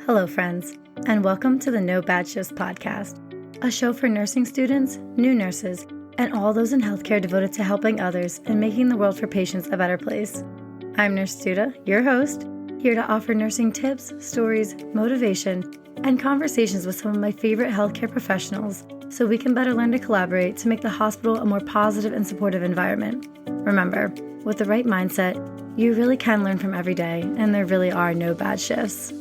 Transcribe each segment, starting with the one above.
Hello, friends, and welcome to the No Bad Shifts podcast, a show for nursing students, new nurses, and all those in healthcare devoted to helping others and making the world for patients a better place. I'm Nurse Studa, your host, here to offer nursing tips, stories, motivation, and conversations with some of my favorite healthcare professionals so we can better learn to collaborate to make the hospital a more positive and supportive environment. Remember, with the right mindset, you really can learn from every day, and there really are no bad shifts.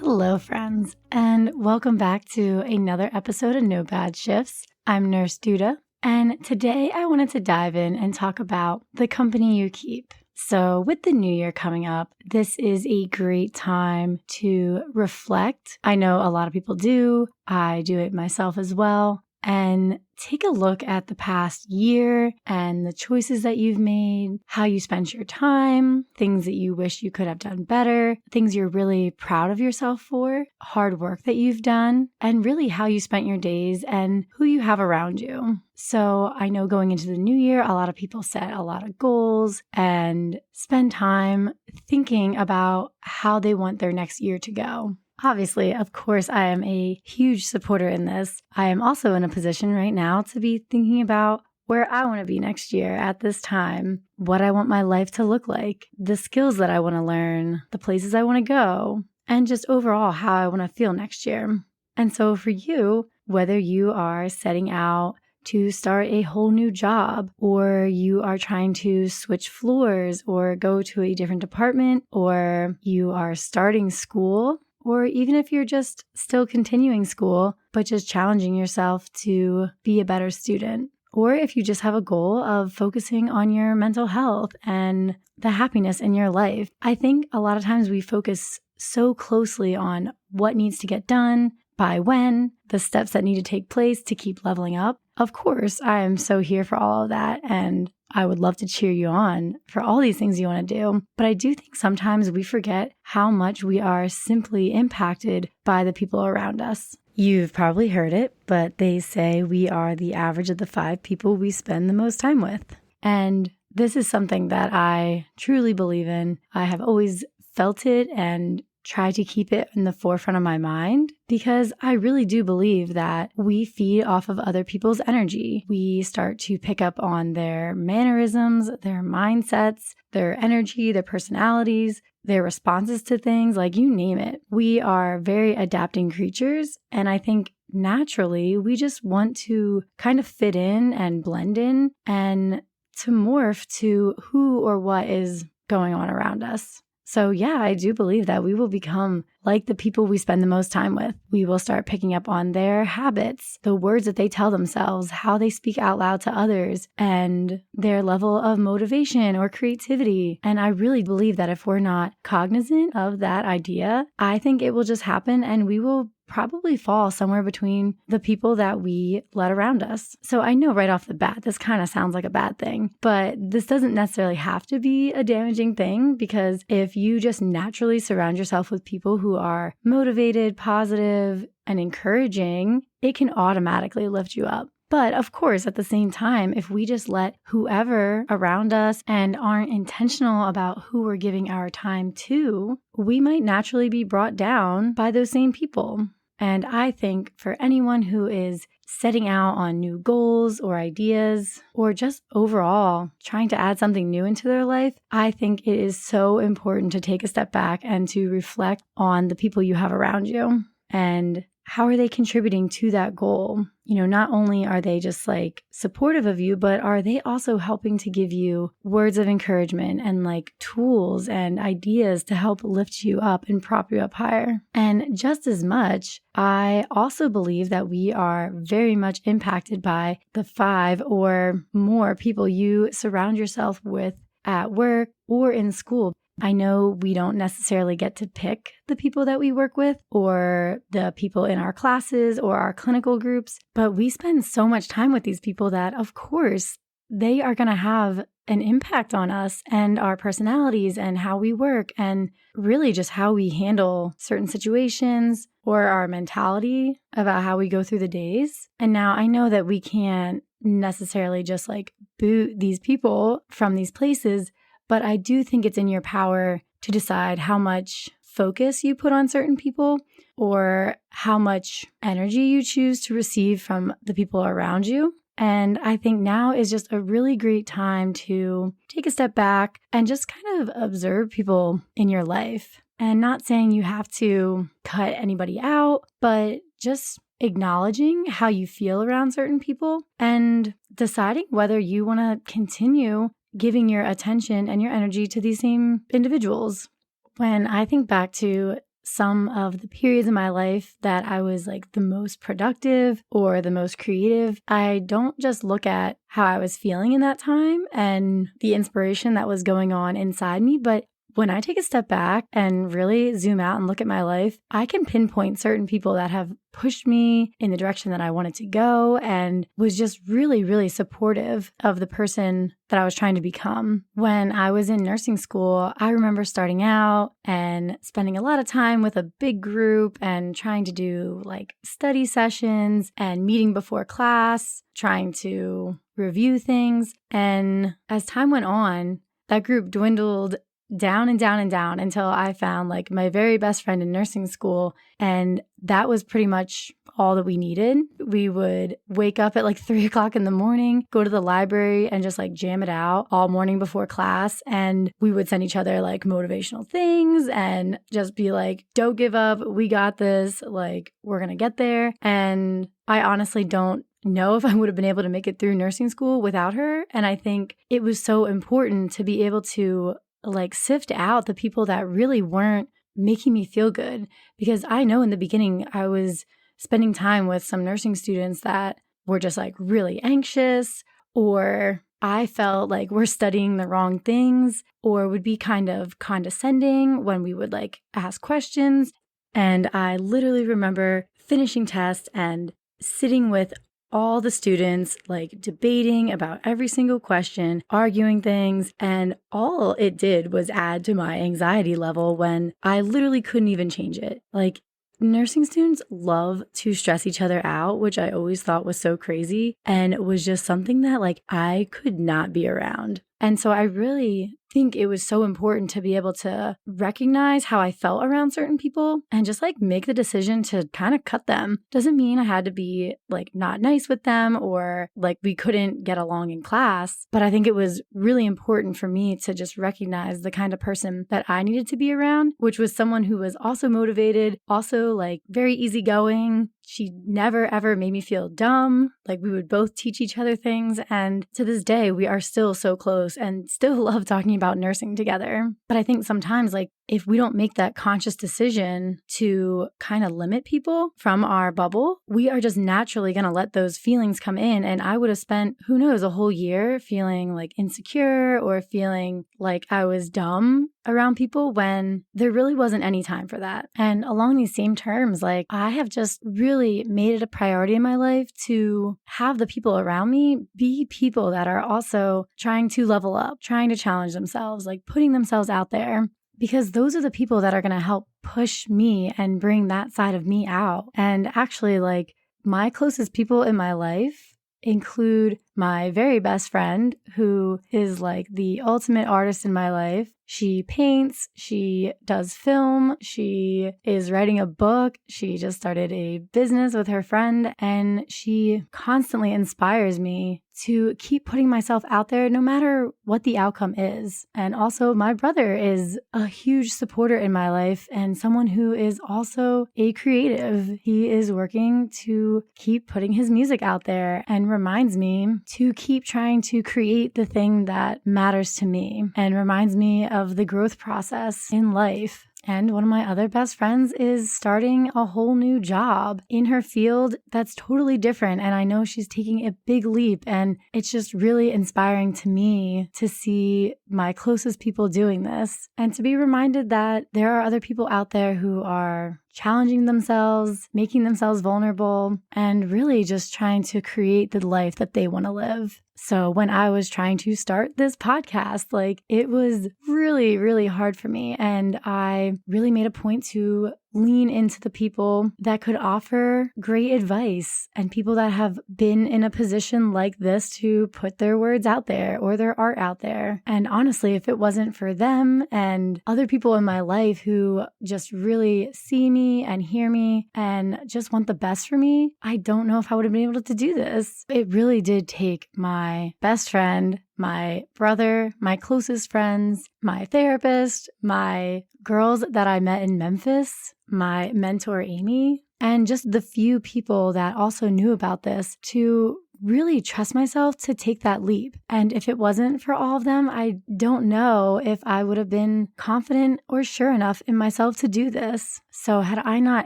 Hello, friends, and welcome back to another episode of No Bad Shifts. I'm Nurse Studa, and today I wanted to dive in and talk about the company you keep. So with the new year coming up, this is a great time to reflect. I know a lot of people do. I do it myself as well. And take a look at the past year and the choices that you've made, how you spent your time, things that you wish you could have done better, things you're really proud of yourself for, hard work that you've done, and really how you spent your days and who you have around you. So I know going into the new year, a lot of people set a lot of goals and spend time thinking about how they want their next year to go. Obviously, of course, I am a huge supporter in this. I am also in a position right now to be thinking about where I want to be next year at this time, what I want my life to look like, the skills that I want to learn, the places I want to go, and just overall how I want to feel next year. And so for you, whether you are setting out to start a whole new job, or you are trying to switch floors or go to a different department, or you are starting school, or even if you're just still continuing school, but just challenging yourself to be a better student. Or if you just have a goal of focusing on your mental health and the happiness in your life. I think a lot of times we focus so closely on what needs to get done, by when, the steps that need to take place to keep leveling up. Of course, I am so here for all of that, and I would love to cheer you on for all these things you want to do. But I do think sometimes we forget how much we are simply impacted by the people around us. You've probably heard it, but they say we are the average of the 5 people we spend the most time with. And this is something that I truly believe in. I have always felt it and try to keep it in the forefront of my mind because I really do believe that we feed off of other people's energy. We start to pick up on their mannerisms, their mindsets, their energy, their personalities, their responses to things, like you name it. We are very adapting creatures, and I think naturally we just want to kind of fit in and blend in and to morph to who or what is going on around us. So yeah, I do believe that we will become like the people we spend the most time with. We will start picking up on their habits, the words that they tell themselves, how they speak out loud to others, and their level of motivation or creativity. And I really believe that if we're not cognizant of that idea, I think it will just happen and we will probably fall somewhere between the people that we let around us. So I know right off the bat, this kind of sounds like a bad thing, but this doesn't necessarily have to be a damaging thing because if you just naturally surround yourself with people who are motivated, positive, and encouraging, it can automatically lift you up. But of course, at the same time, if we just let whoever around us and aren't intentional about who we're giving our time to, we might naturally be brought down by those same people. And I think for anyone who is setting out on new goals or ideas, or just overall trying to add something new into their life, I think it is so important to take a step back and to reflect on the people you have around you and how are they contributing to that goal? You know, not only are they just like supportive of you, but are they also helping to give you words of encouragement and like tools and ideas to help lift you up and prop you up higher? And just as much, I also believe that we are very much impacted by the 5 or more people you surround yourself with at work or in school. I know we don't necessarily get to pick the people that we work with or the people in our classes or our clinical groups, but we spend so much time with these people that, of course, they are going to have an impact on us and our personalities and how we work and really just how we handle certain situations or our mentality about how we go through the days. And now I know that we can't necessarily just like boot these people from these places, but I do think it's in your power to decide how much focus you put on certain people or how much energy you choose to receive from the people around you. And I think now is just a really great time to take a step back and just kind of observe people in your life. And not saying you have to cut anybody out, but just acknowledging how you feel around certain people and deciding whether you want to continue giving your attention and your energy to these same individuals. When I think back to some of the periods in my life that I was like the most productive or the most creative, I don't just look at how I was feeling in that time and the inspiration that was going on inside me, but when I take a step back and really zoom out and look at my life, I can pinpoint certain people that have pushed me in the direction that I wanted to go and was just really, really supportive of the person that I was trying to become. When I was in nursing school, I remember starting out and spending a lot of time with a big group and trying to do like study sessions and meeting before class, trying to review things. And as time went on, that group dwindled down and down and down until I found like my very best friend in nursing school. And that was pretty much all that we needed. We would wake up at like 3 o'clock in the morning, go to the library and just like jam it out all morning before class. And we would send each other like motivational things and just be like, don't give up. We got this. Like, we're going to get there. And I honestly don't know if I would have been able to make it through nursing school without her. And I think it was so important to be able to like sift out the people that really weren't making me feel good. Because I know in the beginning, I was spending time with some nursing students that were just like really anxious, or I felt like we're studying the wrong things, or would be kind of condescending when we would like ask questions. And I literally remember finishing tests and sitting with all the students, like debating about every single question, arguing things, and all it did was add to my anxiety level when I literally couldn't even change it. Like, nursing students love to stress each other out, which I always thought was so crazy, and it was just something that like I could not be around. And so I really think it was so important to be able to recognize how I felt around certain people and just like make the decision to kind of cut them. Doesn't mean I had to be like not nice with them or like we couldn't get along in class, but I think it was really important for me to just recognize the kind of person that I needed to be around, which was someone who was also motivated, also like very easygoing. She never ever made me feel dumb. Like, we would both teach each other things. And to this day, we are still so close and still love talking about nursing together. But I think sometimes, like, if we don't make that conscious decision to kind of limit people from our bubble, we are just naturally going to let those feelings come in. And I would have spent, who knows, a whole year feeling like insecure or feeling like I was dumb around people when there really wasn't any time for that. And along these same terms, like, I have just really made it a priority in my life to have the people around me be people that are also trying to level up, trying to challenge themselves, like putting themselves out there. Because those are the people that are going to help push me and bring that side of me out. And actually, like, my closest people in my life include my very best friend, who is like the ultimate artist in my life. She paints, she does film, she is writing a book, she just started a business with her friend, and she constantly inspires me to keep putting myself out there no matter what the outcome is. And also, my brother is a huge supporter in my life and someone who is also a creative. He is working to keep putting his music out there and reminds me to keep trying to create the thing that matters to me and reminds me of the growth process in life. And one of my other best friends is starting a whole new job in her field that's totally different. And I know she's taking a big leap. And it's just really inspiring to me to see my closest people doing this and to be reminded that there are other people out there who are challenging themselves, making themselves vulnerable, and really just trying to create the life that they want to live. So when I was trying to start this podcast, like, it was really, really hard for me. And I really made a point to lean into the people that could offer great advice and people that have been in a position like this to put their words out there or their art out there. And honestly, if it wasn't for them and other people in my life who just really see me and hear me and just want the best for me, I don't know if I would have been able to do this. It really did take my best friend, my brother, my closest friends, my therapist, my girls that I met in Memphis, my mentor, Amy, and just the few people that also knew about this to really trust myself to take that leap. And if it wasn't for all of them, I don't know if I would have been confident or sure enough in myself to do this. So had I not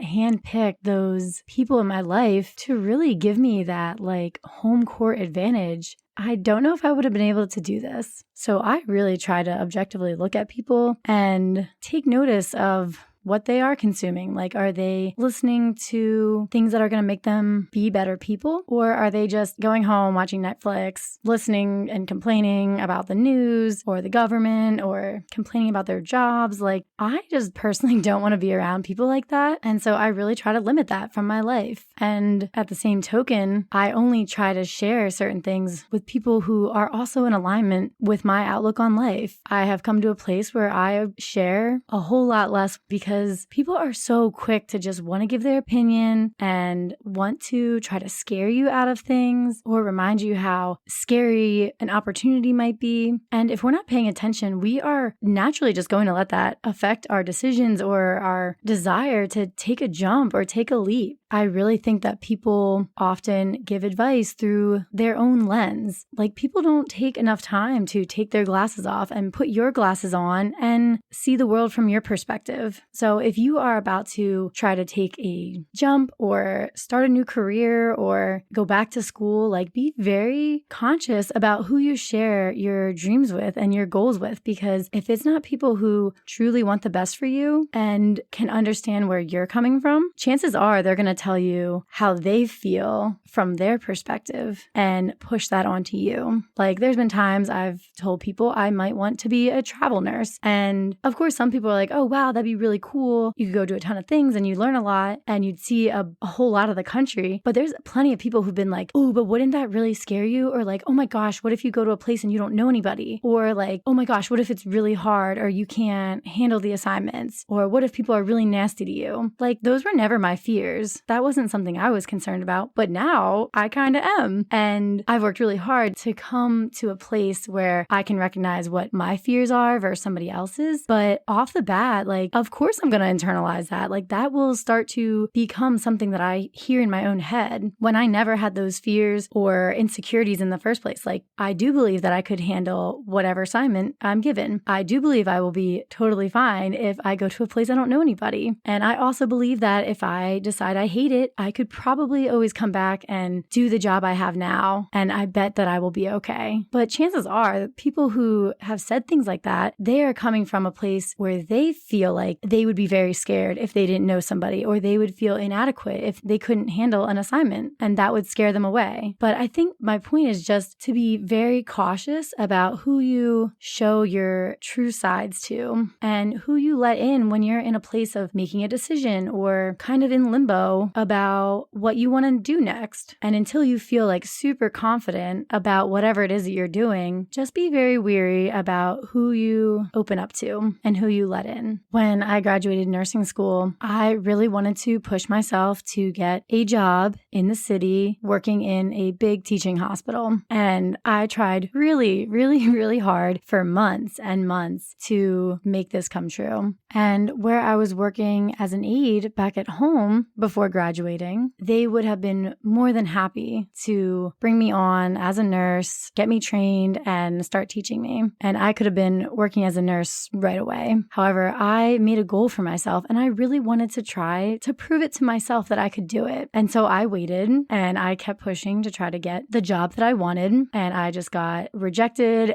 handpicked those people in my life to really give me that like home court advantage, I don't know if I would have been able to do this. So I really try to objectively look at people and take notice of what they are consuming. Like, are they listening to things that are going to make them be better people? Or are they just going home, watching Netflix, listening and complaining about the news or the government or complaining about their jobs? Like, I just personally don't want to be around people like that. And so I really try to limit that from my life. And at the same token, I only try to share certain things with people who are also in alignment with my outlook on life. I have come to a place where I share a whole lot less because people are so quick to just want to give their opinion and want to try to scare you out of things or remind you how scary an opportunity might be. And if we're not paying attention, we are naturally just going to let that affect our decisions or our desire to take a jump or take a leap. I really think that people often give advice through their own lens. Like, people don't take enough time to take their glasses off and put your glasses on and see the world from your perspective. So if you are about to try to take a jump or start a new career or go back to school, like, be very conscious about who you share your dreams with and your goals with, because if it's not people who truly want the best for you and can understand where you're coming from, chances are they're going to tell you how they feel from their perspective and push that onto you. Like, there's been times I've told people I might want to be a travel nurse. And of course, some people are like, oh, wow, that'd be really cool. You could go do a ton of things and you learn a lot and you'd see a whole lot of the country. But there's plenty of people who've been like, oh, but wouldn't that really scare you? Or like, oh my gosh, what if you go to a place and you don't know anybody? Or like, oh my gosh, what if it's really hard or you can't handle the assignments? Or what if people are really nasty to you? Like, those were never my fears. That wasn't something I was concerned about, but now I kind of am. And I've worked really hard to come to a place where I can recognize what my fears are versus somebody else's. But off the bat, like, of course I'm going to internalize that. Like, that will start to become something that I hear in my own head when I never had those fears or insecurities in the first place. Like, I do believe that I could handle whatever assignment I'm given. I do believe I will be totally fine if I go to a place I don't know anybody. And I also believe that if I decide I hate it, I could probably always come back and do the job I have now. And I bet that I will be okay. But chances are people who have said things like that, they are coming from a place where they feel like they would be very scared if they didn't know somebody, or they would feel inadequate if they couldn't handle an assignment, and that would scare them away. But I think my point is just to be very cautious about who you show your true sides to and who you let in when you're in a place of making a decision or kind of in limbo about what you want to do next. And until you feel like super confident about whatever it is that you're doing, just be very wary about who you open up to and who you let in. When I graduated nursing school, I really wanted to push myself to get a job in the city working in a big teaching hospital. And I tried really, really, really hard for months and months to make this come true. And where I was working as an aide back at home before graduating, they would have been more than happy to bring me on as a nurse, get me trained, and start teaching me. And I could have been working as a nurse right away. However, I made a goal for myself and I really wanted to try to prove it to myself that I could do it. And so I waited and I kept pushing to try to get the job that I wanted. And I just got rejected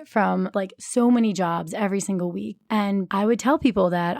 from like so many jobs every single week. And I would tell people that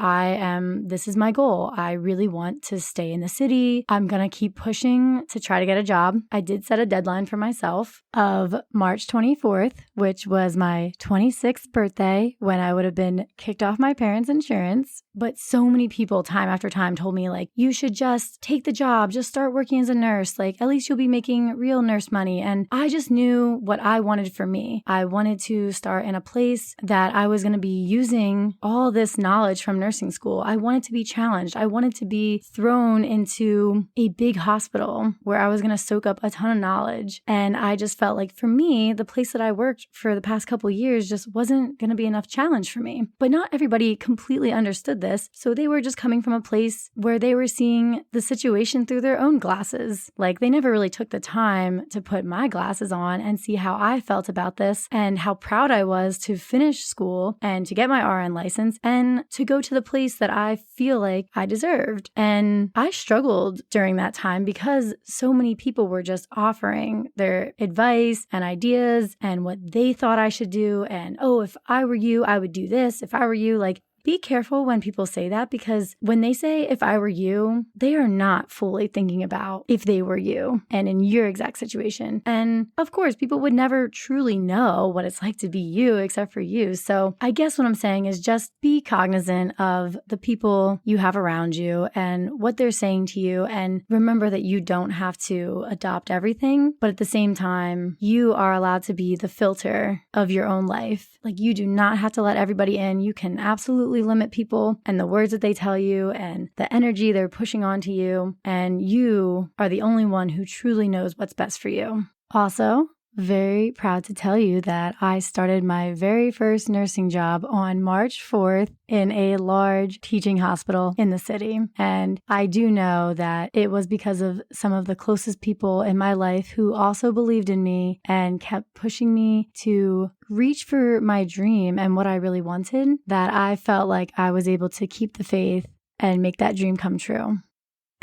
this is my goal. I really want to stay in the city. I'm going to keep pushing to try to get a job. I did set a deadline for myself of March 24th, which was my 26th birthday, when I would have been kicked off my parents' insurance, but so many people time after time told me like, you should just take the job, just start working as a nurse. Like at least you'll be making real nurse money. And I just knew what I wanted for me. I wanted to start in a place that I was going to be using all this knowledge from nursing school. I wanted to be challenged. I wanted to be thrown into a big hospital where I was going to soak up a ton of knowledge. And I just felt like for me, the place that I worked for the past couple of years just wasn't going to be enough challenge for me. But not everybody completely understood this. So they were just coming from a place where they were seeing the situation through their own glasses. Like they never really took the time to put my glasses on and see how I felt about this and how proud I was to finish school and to get my RN license and to go to the place that I feel like I deserved. And I struggled during that time because so many people were just offering their advice and ideas and what they thought I should do. And, oh, if I were you, I would do this. If I were you, like, be careful when people say that, because when they say, if I were you, they are not fully thinking about if they were you and in your exact situation. And of course, people would never truly know what it's like to be you except for you. So I guess what I'm saying is just be cognizant of the people you have around you and what they're saying to you. And remember that you don't have to adopt everything, but at the same time, you are allowed to be the filter of your own life. Like you do not have to let everybody in. You can absolutely limit people and the words that they tell you and the energy they're pushing onto you. And you are the only one who truly knows what's best for you. Also, very proud to tell you that I started my very first nursing job on March 4th in a large teaching hospital in the city. And I do know that it was because of some of the closest people in my life who also believed in me and kept pushing me to reach for my dream and what I really wanted, that I felt like I was able to keep the faith and make that dream come true.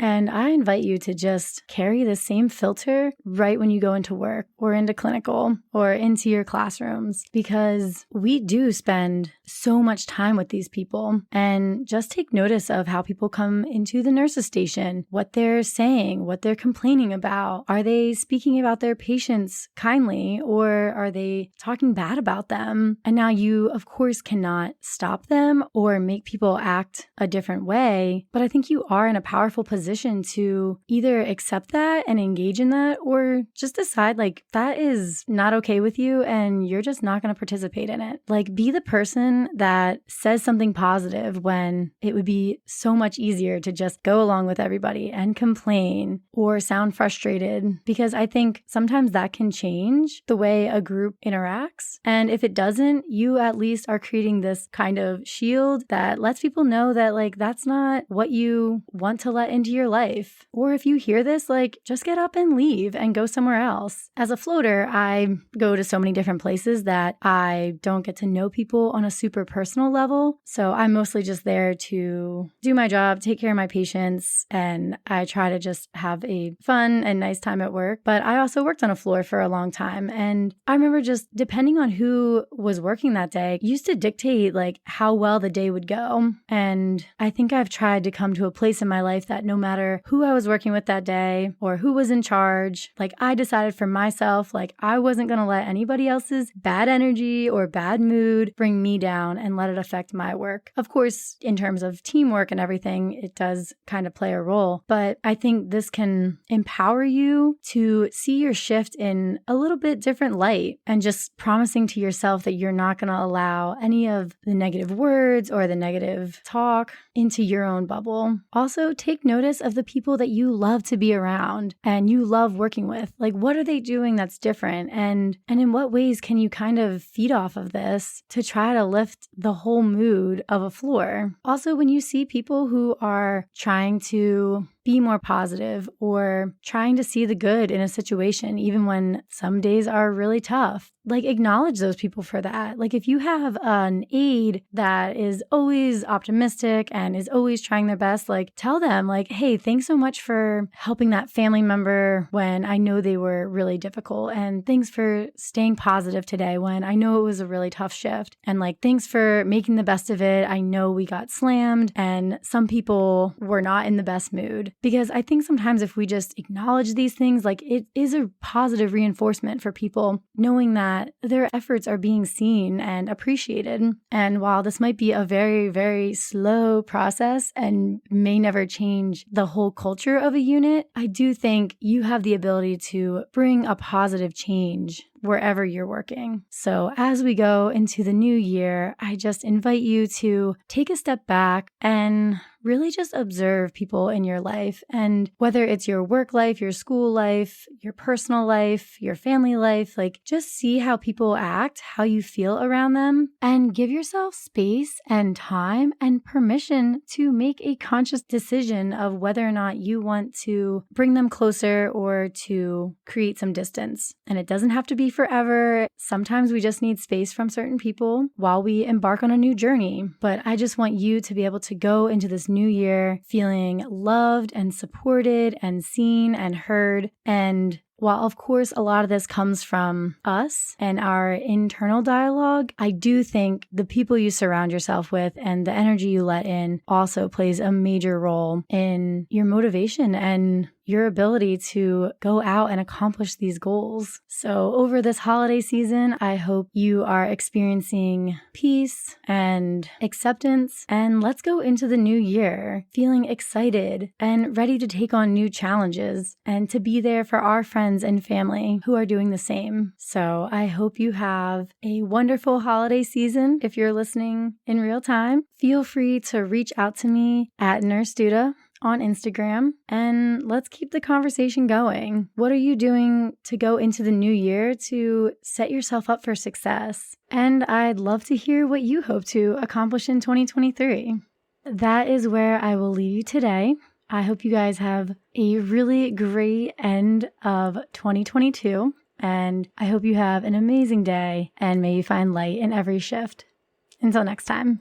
And I invite you to just carry the same filter right when you go into work or into clinical or into your classrooms, because we do spend so much time with these people. And just take notice of how people come into the nurses station, what they're saying, what they're complaining about. Are they speaking about their patients kindly, or are they talking bad about them? And now you, of course, cannot stop them or make people act a different way, but I think you are in a powerful position to either accept that and engage in that, or just decide like that is not okay with you and you're just not going to participate in it. Like be the person that says something positive when it would be so much easier to just go along with everybody and complain or sound frustrated, because I think sometimes that can change the way a group interacts. And if it doesn't, you at least are creating this kind of shield that lets people know that like that's not what you want to let into your life. Or if you hear this, like just get up and leave and go somewhere else. As a floater, I go to so many different places that I don't get to know people on a super personal level. So I'm mostly just there to do my job, take care of my patients, and I try to just have a fun and nice time at work. But I also worked on a floor for a long time. And I remember just depending on who was working that day, used to dictate like how well the day would go. And I think I've tried to come to a place in my life that no matter who I was working with that day or who was in charge, like I decided for myself, like I wasn't going to let anybody else's bad energy or bad mood bring me down and let it affect my work. Of course, in terms of teamwork and everything, it does kind of play a role, but I think this can empower you to see your shift in a little bit different light and just promising to yourself that you're not going to allow any of the negative words or the negative talk into your own bubble. Also, take notice of the people that you love to be around and you love working with. Like, what are they doing that's different? And in what ways can you kind of feed off of this to try to lift the whole mood of a floor? Also, when you see people who are trying to be more positive or trying to see the good in a situation, even when some days are really tough, like acknowledge those people for that. Like if you have an aide that is always optimistic and is always trying their best, like tell them like, hey, thanks so much for helping that family member when I know they were really difficult. And thanks for staying positive today when I know it was a really tough shift. And like, thanks for making the best of it. I know we got slammed and some people were not in the best mood. hard. Because I think sometimes if we just acknowledge these things, like it is a positive reinforcement for people, knowing that their efforts are being seen and appreciated. And while this might be a very, very slow process and may never change the whole culture of a unit, I do think you have the ability to bring a positive change wherever you're working. So as we go into the new year, I just invite you to take a step back and really just observe people in your life. And whether it's your work life, your school life, your personal life, your family life, like just see how people act, how you feel around them, and give yourself space and time and permission to make a conscious decision of whether or not you want to bring them closer or to create some distance. And it doesn't have to be forever. Sometimes we just need space from certain people while we embark on a new journey. But I just want you to be able to go into this new year feeling loved and supported and seen and heard. And while, of course, a lot of this comes from us and our internal dialogue, I do think the people you surround yourself with and the energy you let in also plays a major role in your motivation and your ability to go out and accomplish these goals. So over this holiday season, I hope you are experiencing peace and acceptance. And let's go into the new year feeling excited and ready to take on new challenges and to be there for our friends and family who are doing the same. So I hope you have a wonderful holiday season. If you're listening in real time, feel free to reach out to me at Nurse Duda on Instagram, and let's keep the conversation going. What are you doing to go into the new year to set yourself up for success? And I'd love to hear what you hope to accomplish in 2023. That is where I will leave you today. I hope you guys have a really great end of 2022, and I hope you have an amazing day, and may you find light in every shift. Until next time.